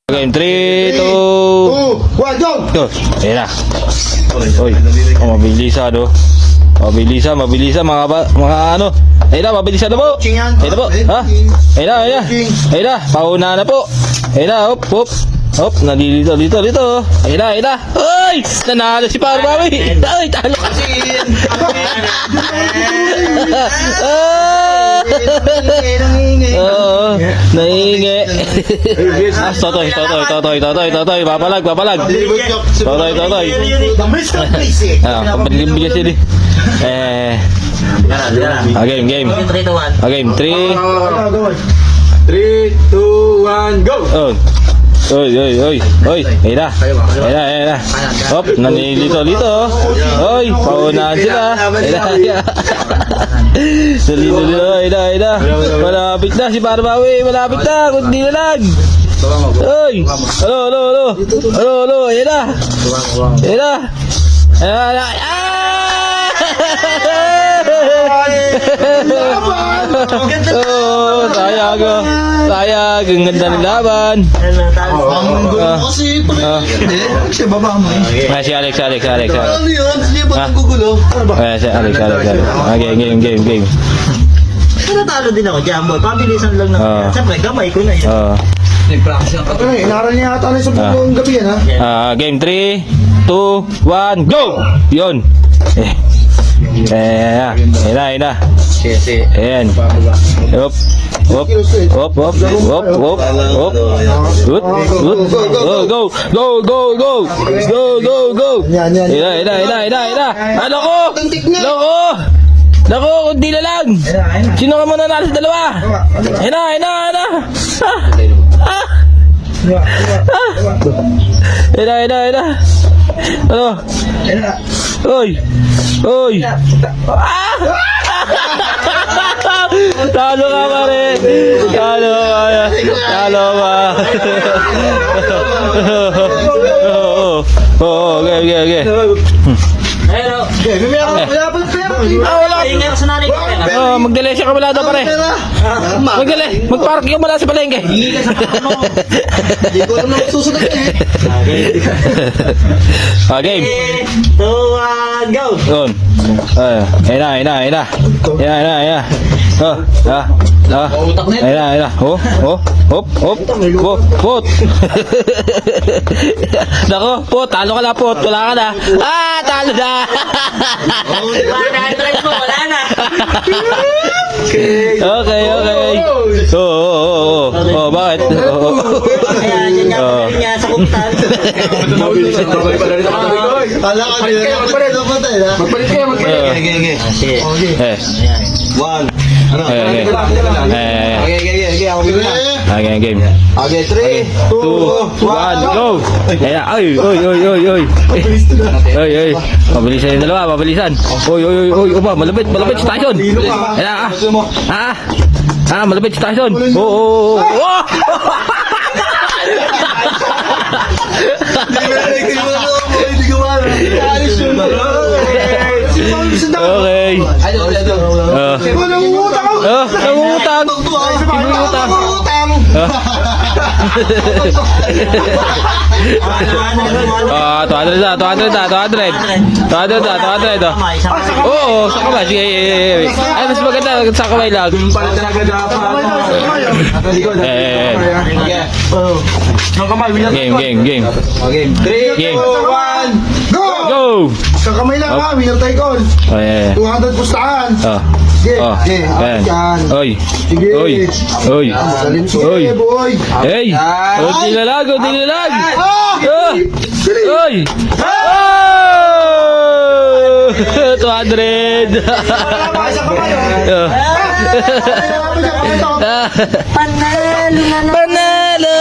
Game 3, 2, 1, go! Ayan na. Uy, mabilisan oh. Mabilisan mga ano. Ayan na, mabilisan na po. Ayan na po. Ha? Ayan na. Pauna na po. Ayan na, hop. Nalilito dito. Ayan na. Uy! Nanalo si Parbawi. Ay, talo kasi. Oo, nahingi. Totoy. Papalag. Totoy. Kapatid bigas yun eh. Game. Game 3. 3, 2, 1, go! Oy. Ayan na. Hop, nanilito. Oy, paunahan sila. Ayan na. Malapit na si Parbawi. Kundi na lang. Oy. Hello. Ayan na. Sayang. Ang ganda ng laban. Ang gulo kasi si baba mo eh. Si Alex. Ano yun? Hindi ba gugulo? Ano ba? Si Alex. Game. Pero talo din ako dyan, boy. Pabilisan lang naman. Siyempre, gamay ko na yun. Inaral niya ata na sa buong gabi yan ha? Game 3, 2, 1, go! Yun. Ayan na. Ayan. Hop. Go. Yan. Ano ko? Nako, kundi na lang. Sino ka muna nanalo sa dalawa? Ayan na. Ayan na. Ano? Oy. Talo ka pare. Talo ka. Okay. Magdalesya ka mula daw pare. Magpark ka mula sa palengke. Hindi ko alam na susunod eh. Game 2, 1, go! Yun. Ayan na. Ayan na. Hop. Pot. Nako, pot. Talo ka na, pot. Wala ka na. Talo na. Wala na. Okay. Bakit? Ayan, yan niya sa kumtan. Kala ka nila. Magpalit kayo. Okay. 1. Ano? Okay. Ako bigla. Game. Okay, 3, 2, 1, go! Ayan, ay. Mabilisan yung dalawa, mabilisan. Oy, malapit si Tyson. Ayan, malapit si Tyson. Oo. Okay. Nangungutang. Oo, sa kamay. Sige. Ay, mas maganda sa kamay lang. Game. Okay, 3, 2, 1, Go! Sa kamay lang ha, winner tayo call. 200 pustahan. Ayan. Oy. Magaling siya boy. Hey! Kunti na lang. Oy! 200! Panalo!